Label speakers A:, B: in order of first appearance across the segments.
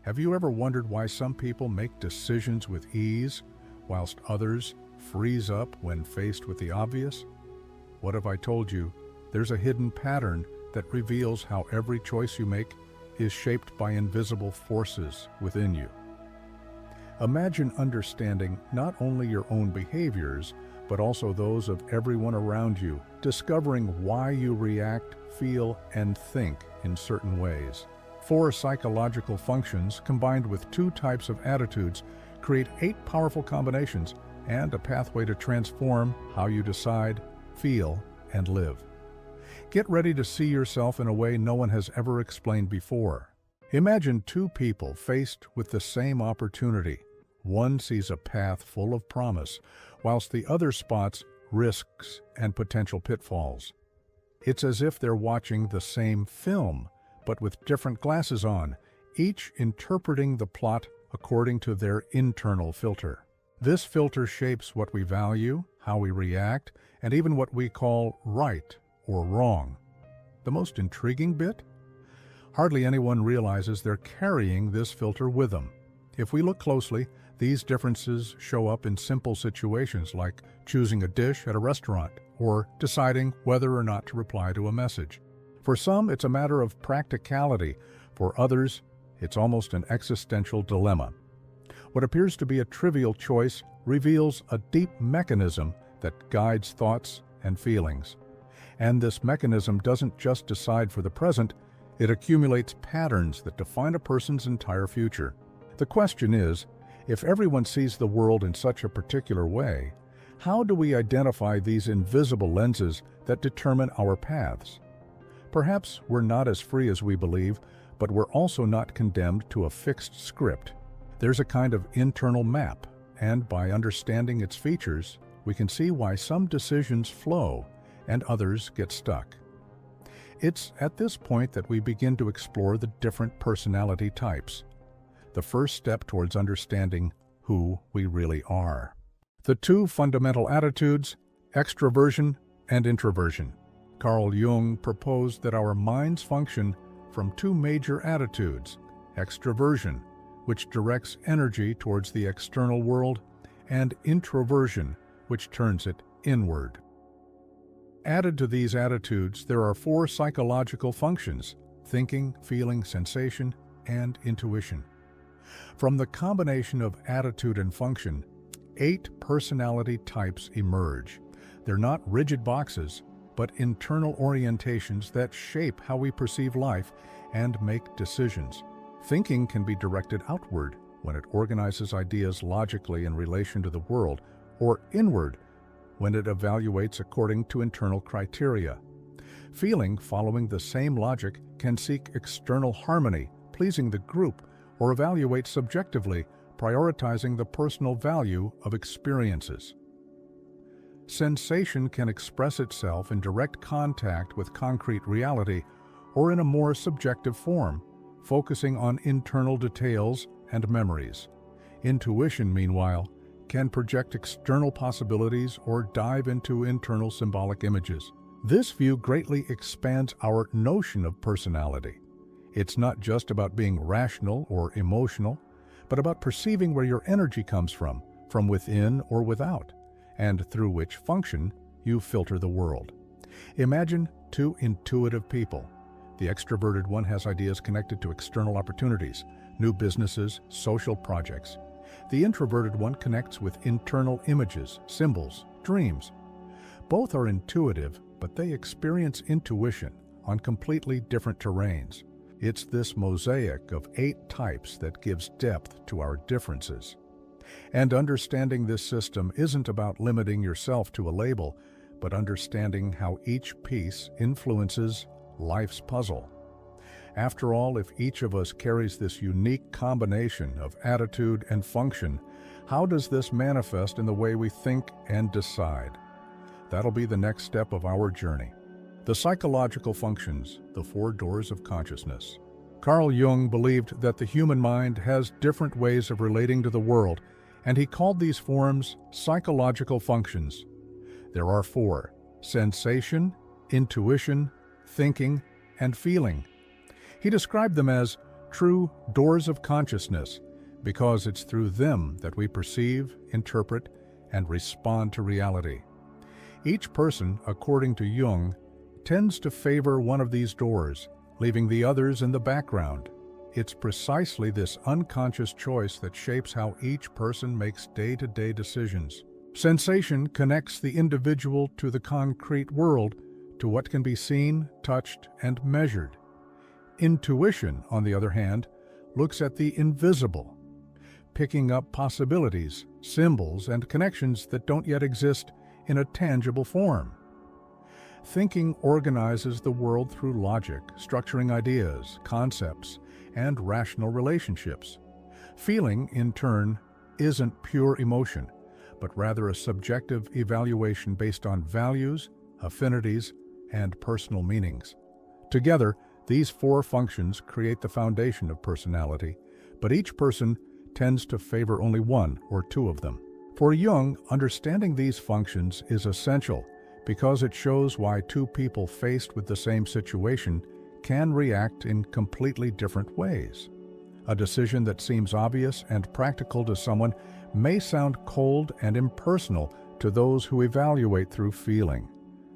A: Have you ever wondered why some people make decisions with ease, whilst others freeze up when faced with the obvious? What if I told you there's a hidden pattern that reveals how every choice you make is shaped by invisible forces within you? Imagine understanding not only your own behaviors, but also those of everyone around you, discovering why you react, feel, and think in certain ways. 4 psychological functions combined with 2 types of attitudes create 8 powerful combinations and a pathway to transform how you decide, feel, and live. Get ready to see yourself in a way no one has ever explained before. Imagine 2 people faced with the same opportunity. One sees a path full of promise, whilst the other spots risks and potential pitfalls. It's as if they're watching the same film, but with different glasses on, each interpreting the plot according to their internal filter. This filter shapes what we value, how we react, and even what we call right or wrong. The most intriguing bit? Hardly anyone realizes they're carrying this filter with them. If we look closely, these differences show up in simple situations like choosing a dish at a restaurant or deciding whether or not to reply to a message. For some, it's a matter of practicality. For others, it's almost an existential dilemma. What appears to be a trivial choice reveals a deep mechanism that guides thoughts and feelings. And this mechanism doesn't just decide for the present, it accumulates patterns that define a person's entire future. The question is, if everyone sees the world in such a particular way, how do we identify these invisible lenses that determine our paths? Perhaps we're not as free as we believe, but we're also not condemned to a fixed script. There's a kind of internal map, and by understanding its features, we can see why some decisions flow and others get stuck. It's at this point that we begin to explore the different personality types, the first step towards understanding who we really are. The 2 fundamental attitudes, extroversion and introversion. Carl Jung proposed that our minds function from 2 major attitudes, extroversion, which directs energy towards the external world, and introversion, which turns it inward. Added to these attitudes, there are 4 psychological functions: thinking, feeling, sensation, and intuition. From the combination of attitude and function, 8 personality types emerge. They're not rigid boxes, but internal orientations that shape how we perceive life and make decisions. Thinking can be directed outward when it organizes ideas logically in relation to the world, or inward when it evaluates according to internal criteria. Feeling, following the same logic, can seek external harmony, pleasing the group, or evaluate subjectively, prioritizing the personal value of experiences. Sensation can express itself in direct contact with concrete reality or in a more subjective form, focusing on internal details and memories. Intuition, meanwhile, can project external possibilities or dive into internal symbolic images. This view greatly expands our notion of personality. It's not just about being rational or emotional, but about perceiving where your energy comes from within or without, and through which function you filter the world. Imagine 2 intuitive people. The extroverted one has ideas connected to external opportunities, new businesses, social projects. The introverted one connects with internal images, symbols, dreams. Both are intuitive, but they experience intuition on completely different terrains. It's this mosaic of 8 types that gives depth to our differences. And understanding this system isn't about limiting yourself to a label, but understanding how each piece influences life's puzzle. After all, if each of us carries this unique combination of attitude and function, how does this manifest in the way we think and decide? That'll be the next step of our journey. The psychological functions, the 4 doors of consciousness. Carl Jung believed that the human mind has different ways of relating to the world, and he called these forms psychological functions. There are 4: sensation, intuition, thinking, and feeling. He described them as true doors of consciousness, because it's through them that we perceive, interpret, and respond to reality. Each person, according to Jung, tends to favor one of these doors, leaving the others in the background. It's precisely this unconscious choice that shapes how each person makes day-to-day decisions. Sensation connects the individual to the concrete world, to what can be seen, touched, and measured. Intuition, on the other hand, looks at the invisible, picking up possibilities, symbols, and connections that don't yet exist in a tangible form. Thinking organizes the world through logic, structuring ideas, concepts, and rational relationships. Feeling, in turn, isn't pure emotion, but rather a subjective evaluation based on values, affinities, and personal meanings. Together, these four functions create the foundation of personality, but each person tends to favor only one or two of them. For Jung, understanding these functions is essential because it shows why two people faced with the same situation can react in completely different ways. A decision that seems obvious and practical to someone may sound cold and impersonal to those who evaluate through feeling.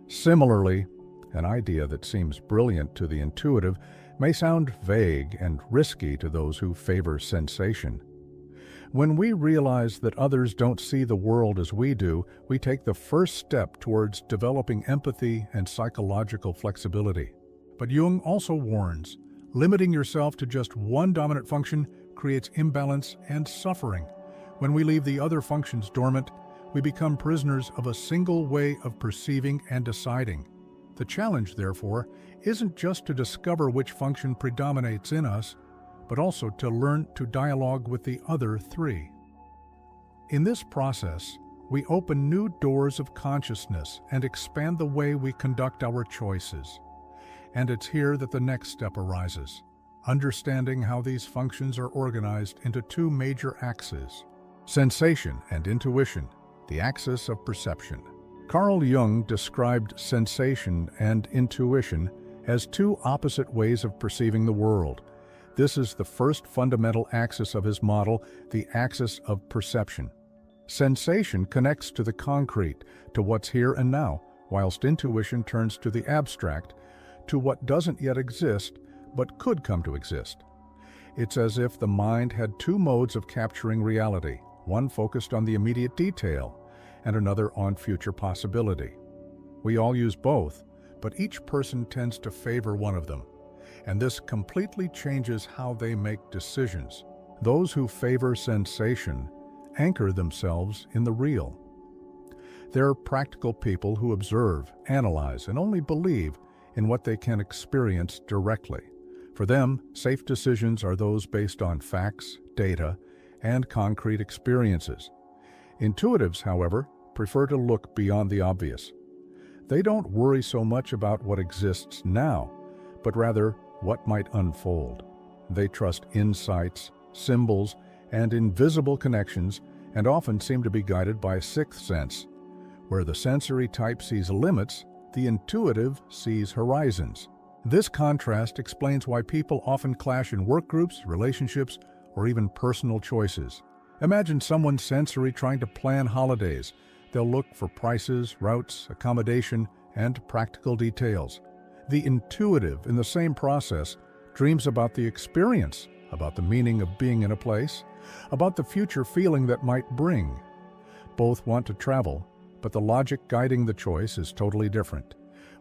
A: Similarly, an idea that seems brilliant to the intuitive may sound vague and risky to those who favor sensation. When we realize that others don't see the world as we do, we take the first step towards developing empathy and psychological flexibility. But Jung also warns, limiting yourself to just one dominant function creates imbalance and suffering. When we leave the other functions dormant, we become prisoners of a single way of perceiving and deciding. The challenge, therefore, isn't just to discover which function predominates in us, but also to learn to dialogue with the other three. In this process, we open new doors of consciousness and expand the way we conduct our choices. And it's here that the next step arises, understanding how these functions are organized into two major axes: sensation and intuition, the axis of perception. Carl Jung described sensation and intuition as two opposite ways of perceiving the world. This is the first fundamental axis of his model, the axis of perception. Sensation connects to the concrete, to what's here and now, whilst intuition turns to the abstract, to what doesn't yet exist, but could come to exist. It's as if the mind had two modes of capturing reality, one focused on the immediate detail, and another on future possibility. We all use both, but each person tends to favor one of them, and this completely changes how they make decisions. Those who favor sensation anchor themselves in the real. They're practical people who observe, analyze, and only believe in what they can experience directly. For them, safe decisions are those based on facts, data, and concrete experiences. Intuitives, however, prefer to look beyond the obvious. They don't worry so much about what exists now, but rather what might unfold. They trust insights, symbols, and invisible connections, and often seem to be guided by a sixth sense. Where the sensory type sees limits, the intuitive sees horizons. This contrast explains why people often clash in work groups, relationships, or even personal choices. Imagine someone sensory trying to plan holidays. They'll look for prices, routes, accommodation, and practical details. The intuitive, in the same process, dreams about the experience, about the meaning of being in a place, about the future feeling that might bring. Both want to travel, but the logic guiding the choice is totally different.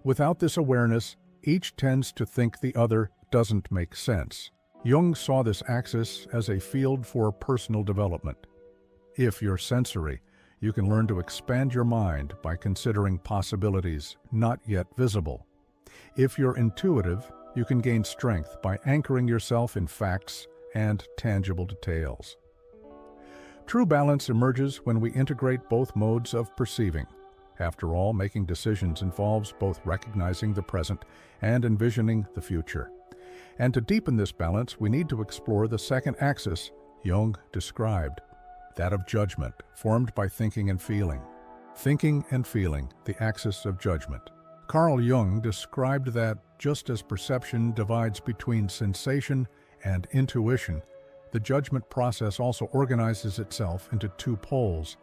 A: Without this awareness, each tends to think the other doesn't make sense. Jung saw this axis as a field for personal development. If you're sensory, you can learn to expand your mind by considering possibilities not yet visible. If you're intuitive, you can gain strength by anchoring yourself in facts and tangible details. True balance emerges when we integrate both modes of perceiving. After all, making decisions involves both recognizing the present and envisioning the future. And to deepen this balance, we need to explore the second axis Jung described, that of judgment, formed by thinking and feeling. Thinking and feeling, the axis of judgment. Carl Jung described that just as perception divides between sensation and intuition, the judgment process also organizes itself into two poles,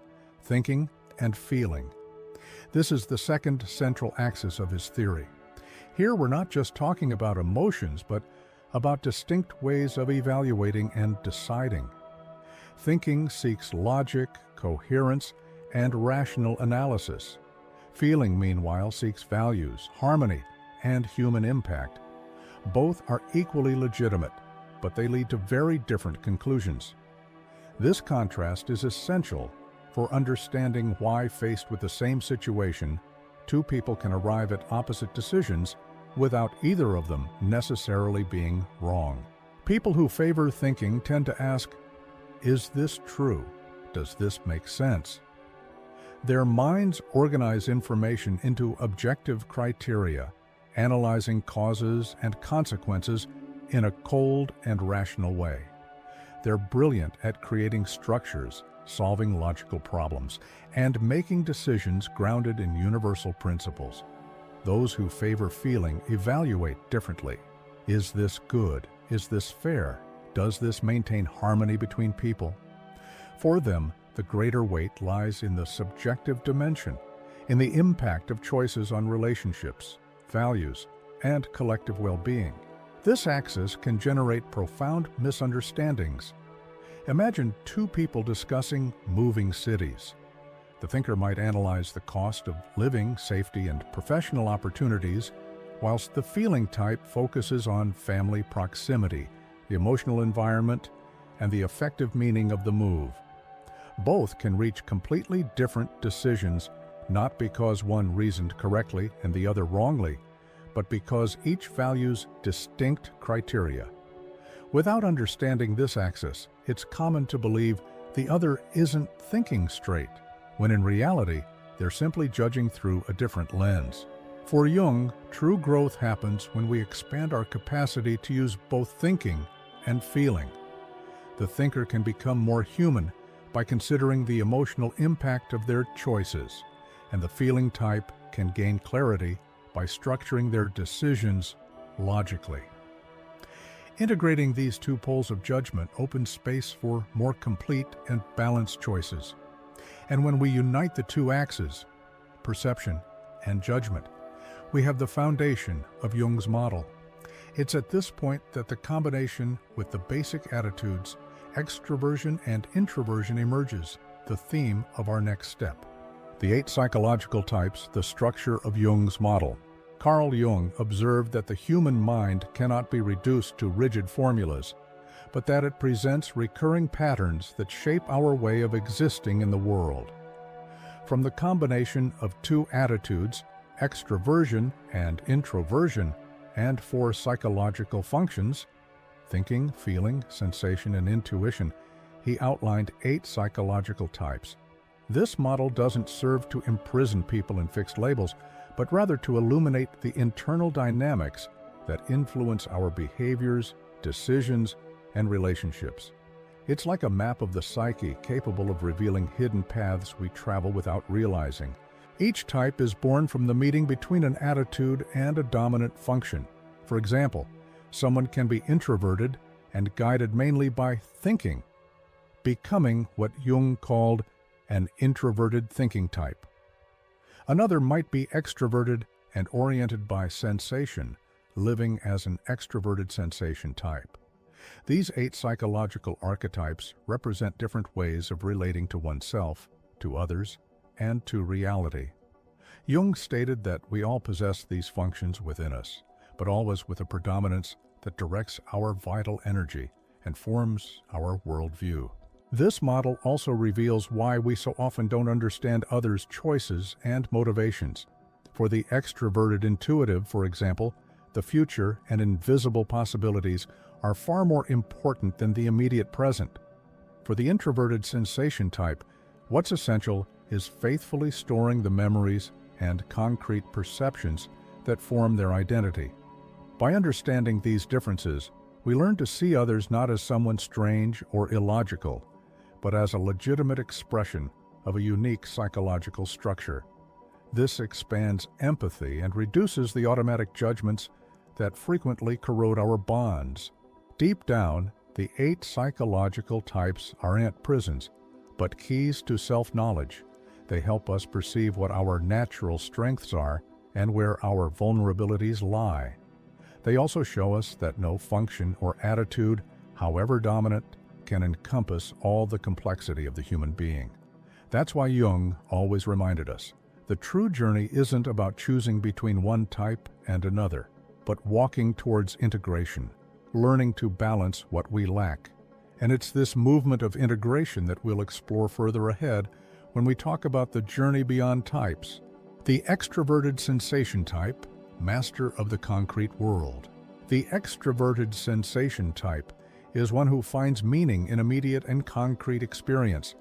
A: thinking and feeling. This is the second central axis of his theory. Here we're not just talking about emotions, but about distinct ways of evaluating and deciding. Thinking seeks logic, coherence, and rational analysis. Feeling, meanwhile, seeks values, harmony, and human impact. Both are equally legitimate, but they lead to very different conclusions. This contrast is essential for understanding why, faced with the same situation, two people can arrive at opposite decisions without either of them necessarily being wrong. People who favor thinking tend to ask, "Is this true? Does this make sense?" Their minds organize information into objective criteria, analyzing causes and consequences in a cold and rational way. They're brilliant at creating structures, solving logical problems, and making decisions grounded in universal principles. Those who favor feeling evaluate differently. Is this good? Is this fair? Does this maintain harmony between people? For them, the greater weight lies in the subjective dimension, in the impact of choices on relationships, values, and collective well-being. This axis can generate profound misunderstandings. Imagine two people discussing moving cities. The thinker might analyze the cost of living, safety, and professional opportunities, whilst the feeling type focuses on family proximity, the emotional environment, and the effective meaning of the move. Both can reach completely different decisions, not because one reasoned correctly and the other wrongly, but because each values distinct criteria. Without understanding this axis, it's common to believe the other isn't thinking straight, when in reality, they're simply judging through a different lens. For Jung, true growth happens when we expand our capacity to use both thinking and feeling. The thinker can become more human by considering the emotional impact of their choices, and the feeling type can gain clarity by structuring their decisions logically. Integrating these two poles of judgment opens space for more complete and balanced choices. And when we unite the two axes, perception and judgment, we have the foundation of Jung's model. It's at this point that the combination with the basic attitudes, extroversion and introversion, emerges, the theme of our next step. The 8 psychological types, the structure of Jung's model. Carl Jung observed that the human mind cannot be reduced to rigid formulas, but that it presents recurring patterns that shape our way of existing in the world. From the combination of 2 attitudes, extroversion and introversion, and 4 psychological functions, thinking, feeling, sensation, and intuition, he outlined 8 psychological types. This model doesn't serve to imprison people in fixed labels, but rather to illuminate the internal dynamics that influence our behaviors, decisions, and relationships. It's like a map of the psyche capable of revealing hidden paths we travel without realizing. Each type is born from the meeting between an attitude and a dominant function. For example, someone can be introverted and guided mainly by thinking, becoming what Jung called an introverted thinking type. Another might be extroverted and oriented by sensation, living as an extroverted sensation type. These 8 psychological archetypes represent different ways of relating to oneself, to others, and to reality. Jung stated that we all possess these functions within us, but always with a predominance that directs our vital energy and forms our worldview. This model also reveals why we so often don't understand others' choices and motivations. For the extroverted intuitive, for example, the future and invisible possibilities are far more important than the immediate present. For the introverted sensation type, what's essential is faithfully storing the memories and concrete perceptions that form their identity. By understanding these differences, we learn to see others not as someone strange or illogical, but as a legitimate expression of a unique psychological structure. This expands empathy and reduces the automatic judgments that frequently corrode our bonds. Deep down, the 8 psychological types aren't prisons, but keys to self-knowledge. They help us perceive what our natural strengths are and where our vulnerabilities lie. They also show us that no function or attitude, however dominant, can encompass all the complexity of the human being. That's why Jung always reminded us, the true journey isn't about choosing between one type and another, but walking towards integration, learning to balance what we lack. And it's this movement of integration that we'll explore further ahead when we talk about the journey beyond types. The extroverted sensation type, master of the concrete world. The extroverted sensation type is one who finds meaning in immediate and concrete experience.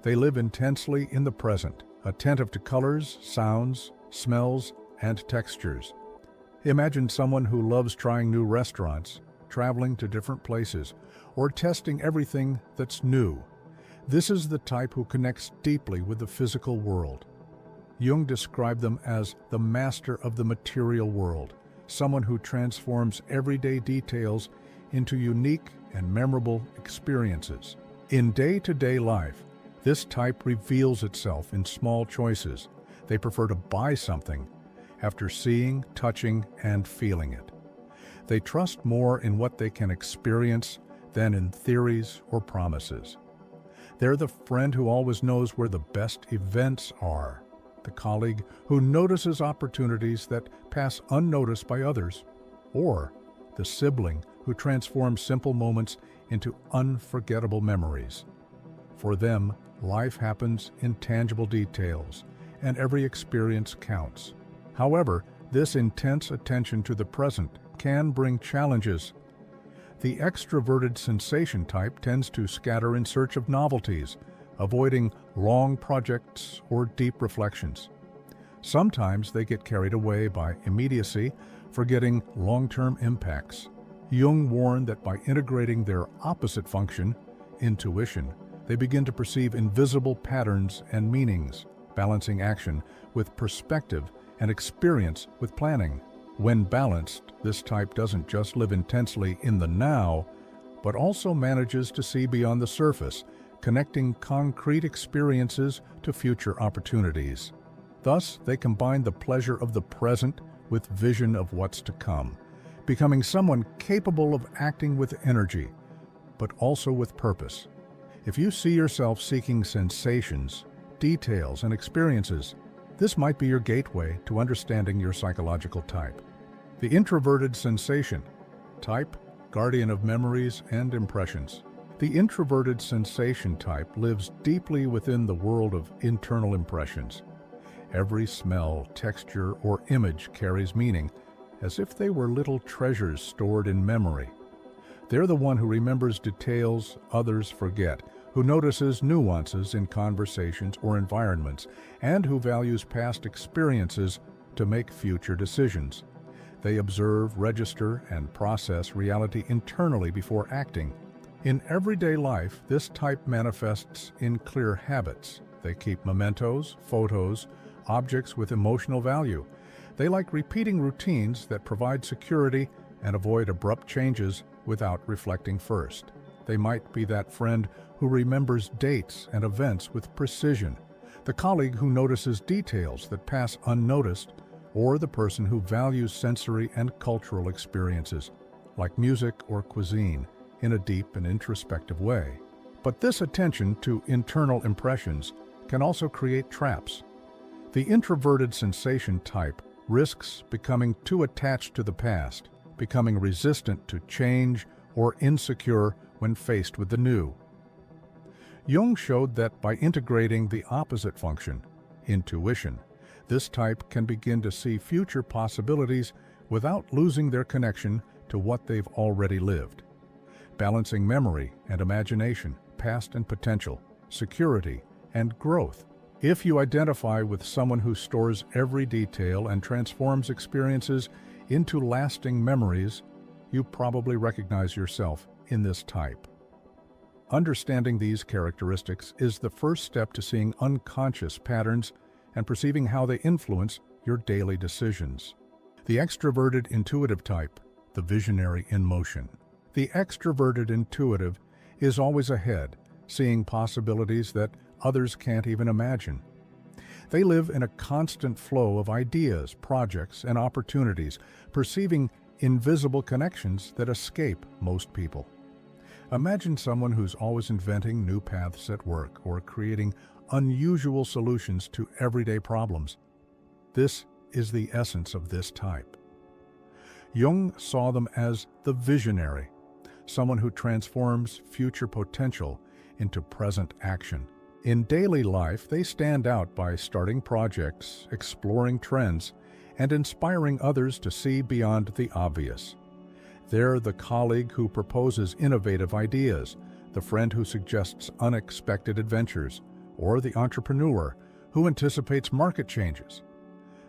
A: They live intensely in the present, attentive to colors, sounds, smells, and textures. Imagine someone who loves trying new restaurants, traveling to different places, or testing everything that's new. This is the type who connects deeply with the physical world. Jung described them as the master of the material world, someone who transforms everyday details into unique and memorable experiences. In day-to-day life, this type reveals itself in small choices. They prefer to buy something after seeing, touching, and feeling it. They trust more in what they can experience than in theories or promises. They're the friend who always knows where the best events are, the colleague who notices opportunities that pass unnoticed by others, or the sibling who transforms simple moments into unforgettable memories. For them, life happens in tangible details, and every experience counts. However, this intense attention to the present can bring challenges. The extroverted sensation type tends to scatter in search of novelties, avoiding long projects or deep reflections. Sometimes they get carried away by immediacy, forgetting long-term impacts. Jung warned that by integrating their opposite function, intuition, they begin to perceive invisible patterns and meanings, balancing action with perspective and experience with planning. When balanced, this type doesn't just live intensely in the now, but also manages to see beyond the surface, connecting concrete experiences to future opportunities. Thus, they combine the pleasure of the present with vision of what's to come, becoming someone capable of acting with energy, but also with purpose. If you see yourself seeking sensations, details, and experiences, this might be your gateway to understanding your psychological type. The introverted sensation type, guardian of memories and impressions. The introverted sensation type lives deeply within the world of internal impressions. Every smell, texture, or image carries meaning, as if they were little treasures stored in memory. They're the one who remembers details others forget, who notices nuances in conversations or environments, and who values past experiences to make future decisions. They observe, register, and process reality internally before acting. In everyday life, this type manifests in clear habits. They keep mementos, photos, objects with emotional value. They like repeating routines that provide security and avoid abrupt changes without reflecting first. They might be that friend who remembers dates and events with precision, the colleague who notices details that pass unnoticed, or the person who values sensory and cultural experiences, like music or cuisine, in a deep and introspective way. But this attention to internal impressions can also create traps. The introverted sensation type risks becoming too attached to the past, becoming resistant to change or insecure when faced with the new. Jung showed that by integrating the opposite function, intuition, this type can begin to see future possibilities without losing their connection to what they've already lived. Balancing memory and imagination, past and potential, security and growth. If you identify with someone who stores every detail and transforms experiences into lasting memories, you probably recognize yourself in this type. Understanding these characteristics is the first step to seeing unconscious patterns and perceiving how they influence your daily decisions. The extroverted intuitive type, the visionary in motion. The extroverted intuitive is always ahead, seeing possibilities that others can't even imagine. They live in a constant flow of ideas, projects, and opportunities, perceiving invisible connections that escape most people. Imagine someone who's always inventing new paths at work or creating unusual solutions to everyday problems. This is the essence of this type. Jung saw them as the visionary, someone who transforms future potential into present action. In daily life, they stand out by starting projects, exploring trends, and inspiring others to see beyond the obvious. They're the colleague who proposes innovative ideas, the friend who suggests unexpected adventures, or the entrepreneur who anticipates market changes.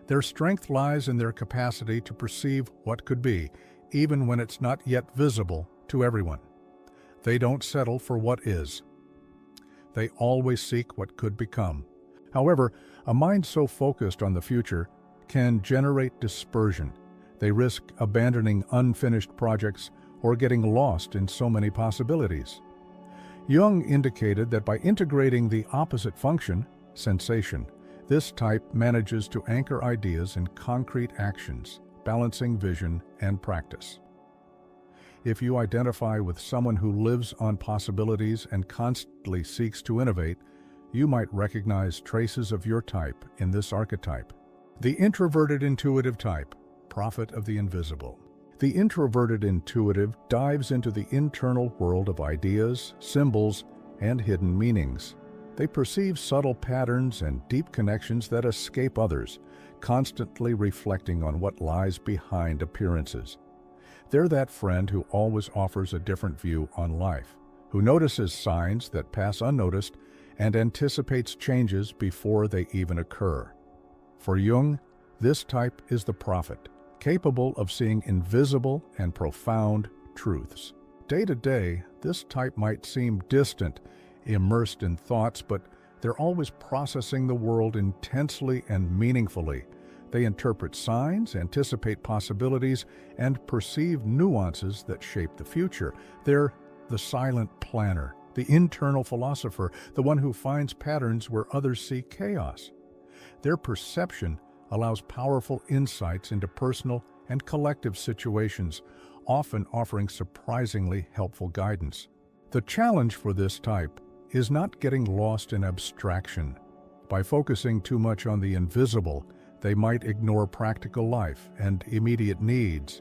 A: Their strength lies in their capacity to perceive what could be, even when it's not yet visible to everyone. They don't settle for what is. They always seek what could become. However, a mind so focused on the future can generate dispersion. They risk abandoning unfinished projects or getting lost in so many possibilities. Jung indicated that by integrating the opposite function, sensation, this type manages to anchor ideas in concrete actions, balancing vision and practice. If you identify with someone who lives on possibilities and constantly seeks to innovate, you might recognize traces of your type in this archetype. The introverted intuitive type, prophet of the invisible. The introverted intuitive dives into the internal world of ideas, symbols, and hidden meanings. They perceive subtle patterns and deep connections that escape others, constantly reflecting on what lies behind appearances. They're that friend who always offers a different view on life, who notices signs that pass unnoticed and anticipates changes before they even occur. For Jung, this type is the prophet, capable of seeing invisible and profound truths. Day to day, this type might seem distant, immersed in thoughts, but they're always processing the world intensely and meaningfully. They interpret signs, anticipate possibilities, and perceive nuances that shape the future. They're the silent planner, the internal philosopher, the one who finds patterns where others see chaos. Their perception allows powerful insights into personal and collective situations, often offering surprisingly helpful guidance. The challenge for this type is not getting lost in abstraction. By focusing too much on the invisible, they might ignore practical life and immediate needs.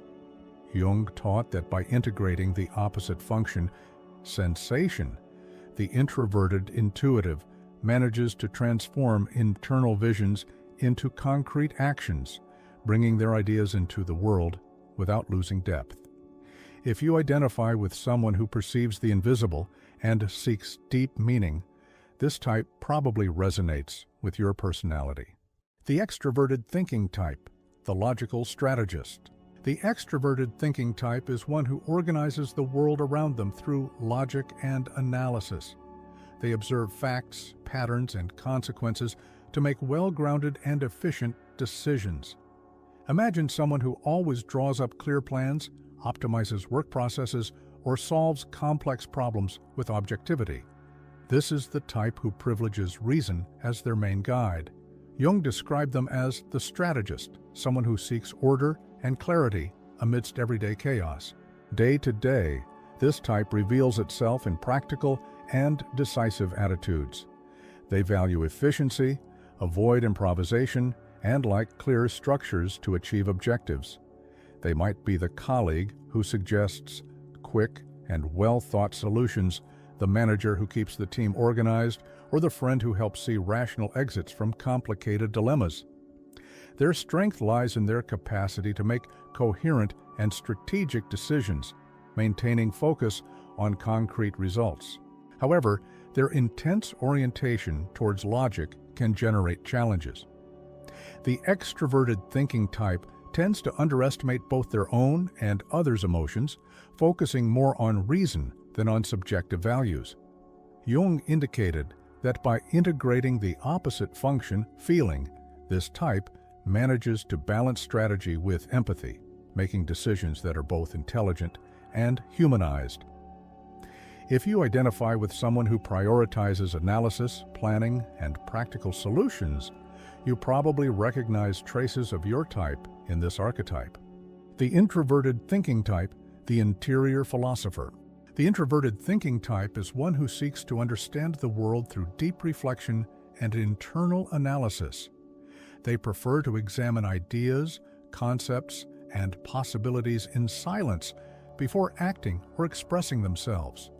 A: Jung taught that by integrating the opposite function, sensation, the introverted intuitive manages to transform internal visions into concrete actions, bringing their ideas into the world without losing depth. If you identify with someone who perceives the invisible and seeks deep meaning, this type probably resonates with your personality. The extroverted thinking type, the logical strategist. The extroverted thinking type is one who organizes the world around them through logic and analysis. They observe facts, patterns, and consequences to make well-grounded and efficient decisions. Imagine someone who always draws up clear plans, optimizes work processes, or solves complex problems with objectivity. This is the type who privileges reason as their main guide. Jung described them as the strategist, someone who seeks order and clarity amidst everyday chaos. Day to day, this type reveals itself in practical and decisive attitudes. They value efficiency, avoid improvisation, and like clear structures to achieve objectives. They might be the colleague who suggests quick and well-thought solutions, the manager who keeps the team organized, or the friend who helps see rational exits from complicated dilemmas. Their strength lies in their capacity to make coherent and strategic decisions, maintaining focus on concrete results. However, their intense orientation towards logic can generate challenges. The extroverted thinking type tends to underestimate both their own and others' emotions, focusing more on reason than on subjective values. Jung indicated that by integrating the opposite function, feeling, this type manages to balance strategy with empathy, making decisions that are both intelligent and humanized. If you identify with someone who prioritizes analysis, planning, and practical solutions, you probably recognize traces of your type in this archetype. The introverted thinking type, the interior philosopher. The introverted thinking type is one who seeks to understand the world through deep reflection and internal analysis. They prefer to examine ideas, concepts, and possibilities in silence before acting or expressing themselves.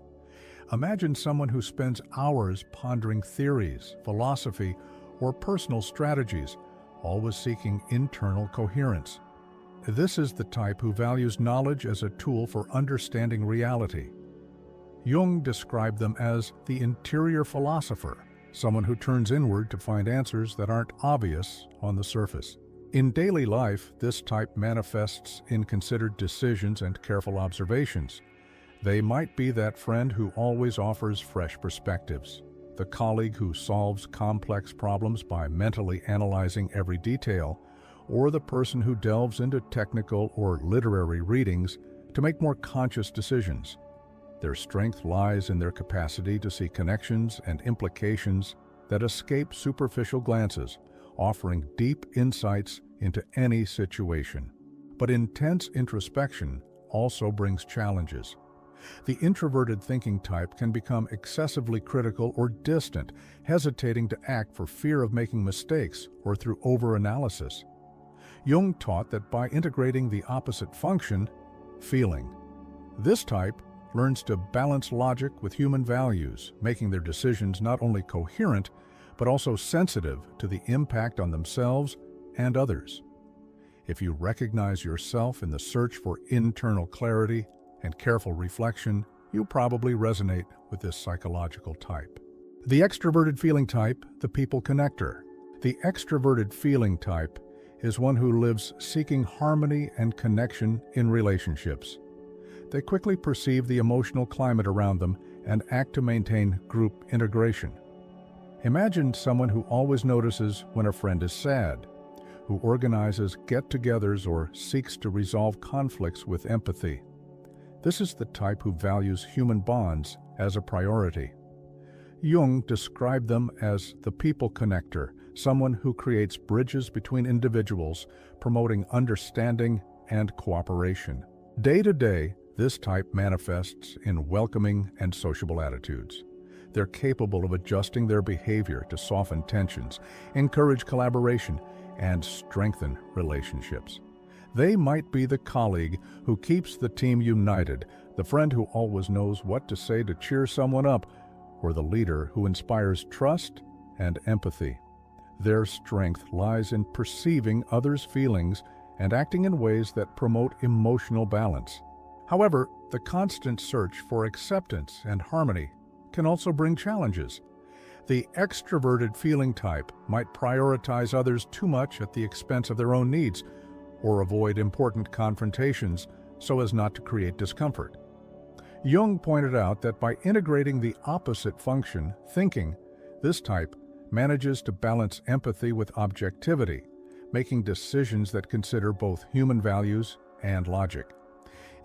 A: Imagine someone who spends hours pondering theories, philosophy, or personal strategies, always seeking internal coherence. This is the type who values knowledge as a tool for understanding reality. Jung described them as the interior philosopher, someone who turns inward to find answers that aren't obvious on the surface. In daily life, this type manifests in considered decisions and careful observations. They might be that friend who always offers fresh perspectives, the colleague who solves complex problems by mentally analyzing every detail, or the person who delves into technical or literary readings to make more conscious decisions. Their strength lies in their capacity to see connections and implications that escape superficial glances, offering deep insights into any situation. But intense introspection also brings challenges. The introverted thinking type can become excessively critical or distant, hesitating to act for fear of making mistakes or through overanalysis. Jung taught that by integrating the opposite function, feeling, this type learns to balance logic with human values, making their decisions not only coherent, but also sensitive to the impact on themselves and others. If you recognize yourself in the search for internal clarity and careful reflection, you probably resonate with this psychological type. The extroverted feeling type, the people connector. The extroverted feeling type is one who lives seeking harmony and connection in relationships. They quickly perceive the emotional climate around them and act to maintain group integration. Imagine someone who always notices when a friend is sad, who organizes get-togethers or seeks to resolve conflicts with empathy. This is the type who values human bonds as a priority. Jung described them as the people connector, someone who creates bridges between individuals, promoting understanding and cooperation. Day to day, this type manifests in welcoming and sociable attitudes. They're capable of adjusting their behavior to soften tensions, encourage collaboration, and strengthen relationships. They might be the colleague who keeps the team united, the friend who always knows what to say to cheer someone up, or the leader who inspires trust and empathy. Their strength lies in perceiving others' feelings and acting in ways that promote emotional balance. However, the constant search for acceptance and harmony can also bring challenges. The extroverted feeling type might prioritize others too much at the expense of their own needs, or avoid important confrontations so as not to create discomfort. Jung pointed out that by integrating the opposite function, thinking, this type manages to balance empathy with objectivity, making decisions that consider both human values and logic.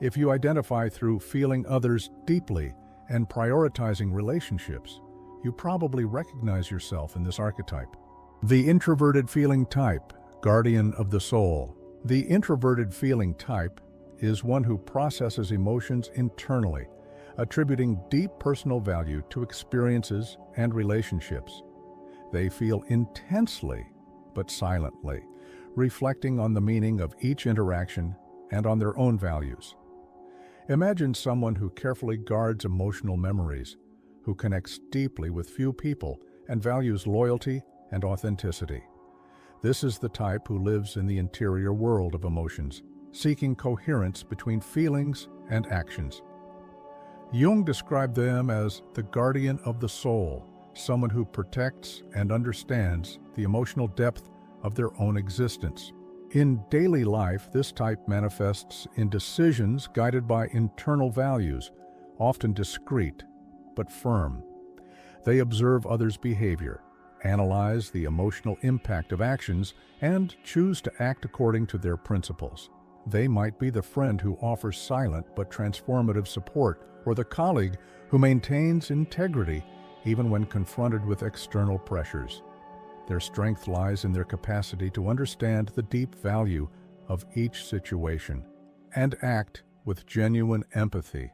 A: If you identify through feeling others deeply and prioritizing relationships, you probably recognize yourself in this archetype. The introverted feeling type, guardian of the soul. The introverted feeling type is one who processes emotions internally, attributing deep personal value to experiences and relationships. They feel intensely, but silently, reflecting on the meaning of each interaction and on their own values. Imagine someone who carefully guards emotional memories, who connects deeply with few people and values loyalty and authenticity. This is the type who lives in the interior world of emotions, seeking coherence between feelings and actions. Jung described them as the guardian of the soul, someone who protects and understands the emotional depth of their own existence. In daily life, this type manifests in decisions guided by internal values, often discreet but firm. They observe others' behavior, analyze the emotional impact of actions, and choose to act according to their principles. They might be the friend who offers silent but transformative support, or the colleague who maintains integrity even when confronted with external pressures. Their strength lies in their capacity to understand the deep value of each situation and act with genuine empathy,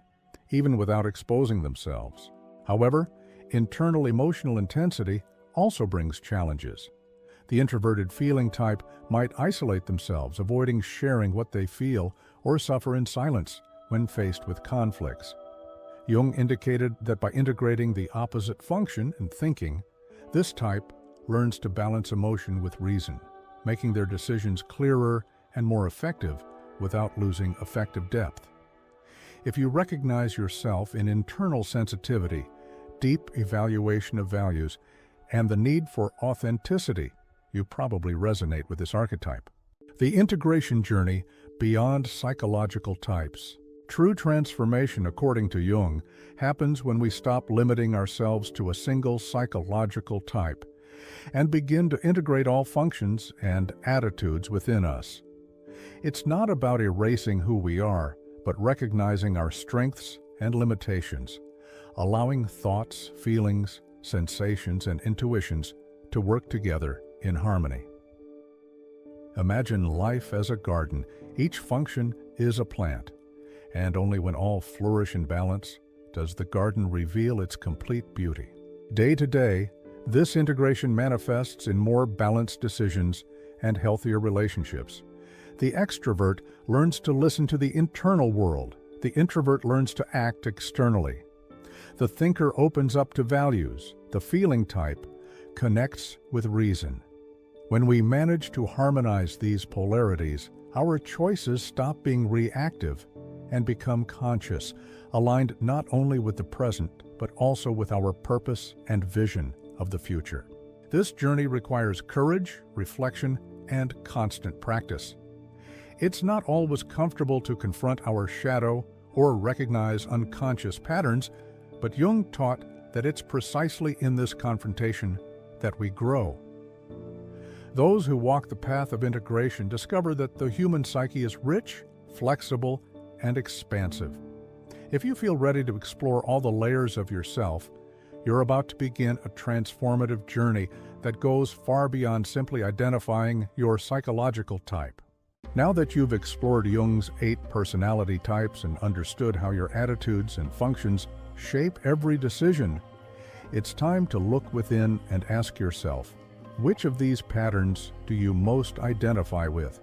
A: even without exposing themselves. However, internal emotional intensity also brings challenges. The introverted feeling type might isolate themselves, avoiding sharing what they feel, or suffer in silence when faced with conflicts. Jung indicated that by integrating the opposite function in thinking, this type learns to balance emotion with reason, making their decisions clearer and more effective without losing affective depth. If you recognize yourself in internal sensitivity, deep evaluation of values, and the need for authenticity, you probably resonate with this archetype. The integration journey beyond psychological types. True transformation, according to Jung, happens when we stop limiting ourselves to a single psychological type and begin to integrate all functions and attitudes within us. It's not about erasing who we are, but recognizing our strengths and limitations, allowing thoughts, feelings, sensations, and intuitions to work together in harmony. Imagine life as a garden. Each function is a plant, and only when all flourish in balance does the garden reveal its complete beauty. Day to day, this integration manifests in more balanced decisions and healthier relationships. The extrovert learns to listen to the internal world. The introvert learns to act externally. The thinker opens up to values. The feeling type connects with reason. When we manage to harmonize these polarities, our choices stop being reactive and become conscious, aligned not only with the present, but also with our purpose and vision of the future. This journey requires courage, reflection, and constant practice. It's not always comfortable to confront our shadow or recognize unconscious patterns, but Jung taught that it's precisely in this confrontation that we grow. Those who walk the path of integration discover that the human psyche is rich, flexible, and expansive. If you feel ready to explore all the layers of yourself, you're about to begin a transformative journey that goes far beyond simply identifying your psychological type. Now that you've explored Jung's 8 personality types and understood how your attitudes and functions shape every decision, it's time to look within and ask yourself, which of these patterns do you most identify with?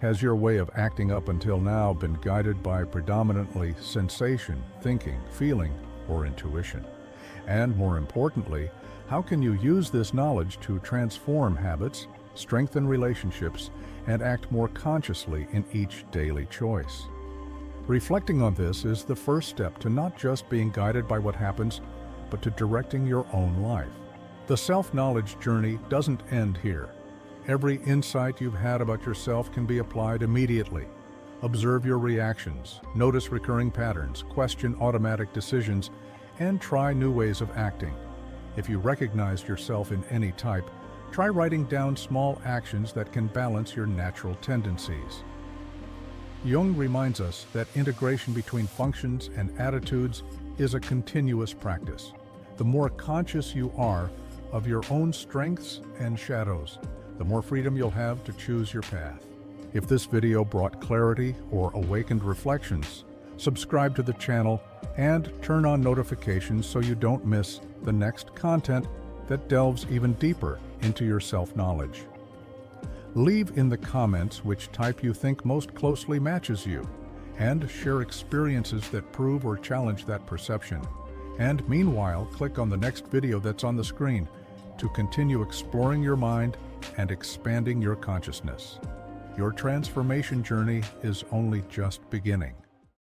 A: Has your way of acting up until now been guided by predominantly sensation, thinking, feeling, or intuition? And more importantly, how can you use this knowledge to transform habits, strengthen relationships, and act more consciously in each daily choice? Reflecting on this is the first step to not just being guided by what happens, but to directing your own life. The self-knowledge journey doesn't end here. Every insight you've had about yourself can be applied immediately. Observe your reactions, notice recurring patterns, question automatic decisions, and try new ways of acting. If you recognize yourself in any type, try writing down small actions that can balance your natural tendencies. Jung reminds us that integration between functions and attitudes is a continuous practice. The more conscious you are of your own strengths and shadows, the more freedom you'll have to choose your path. If this video brought clarity or awakened reflections, subscribe to the channel and turn on notifications so you don't miss the next content that delves even deeper into your self-knowledge. Leave in the comments which type you think most closely matches you, and share experiences that prove or challenge that perception. And meanwhile, click on the next video that's on the screen to continue exploring your mind and expanding your consciousness. Your transformation journey is only just beginning.